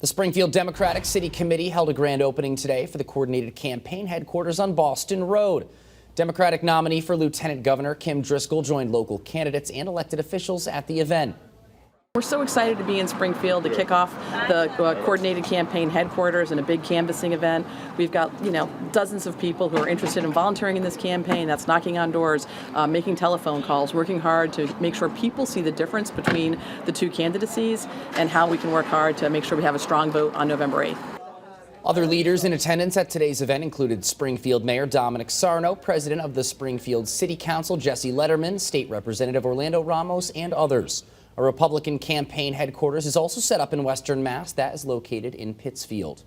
The Springfield Democratic City Committee held a grand opening today for the coordinated campaign headquarters on Boston Road. Democratic nominee for Lieutenant Governor Kim Driscoll joined local candidates and elected officials at the event. We're so excited to be in Springfield to kick off the coordinated campaign headquarters and a big canvassing event. We've got, dozens of people who are interested in volunteering in this campaign. That's knocking on doors, making telephone calls, working hard to make sure people see the difference between the two candidacies and how we can work hard to make sure we have a strong vote on November 8th. Other leaders in attendance at today's event included Springfield Mayor Dominic Sarno, President of the Springfield City Council Jesse Letterman, State Representative Orlando Ramos, and others. A Republican campaign headquarters is also set up in Western Mass that is located in Pittsfield.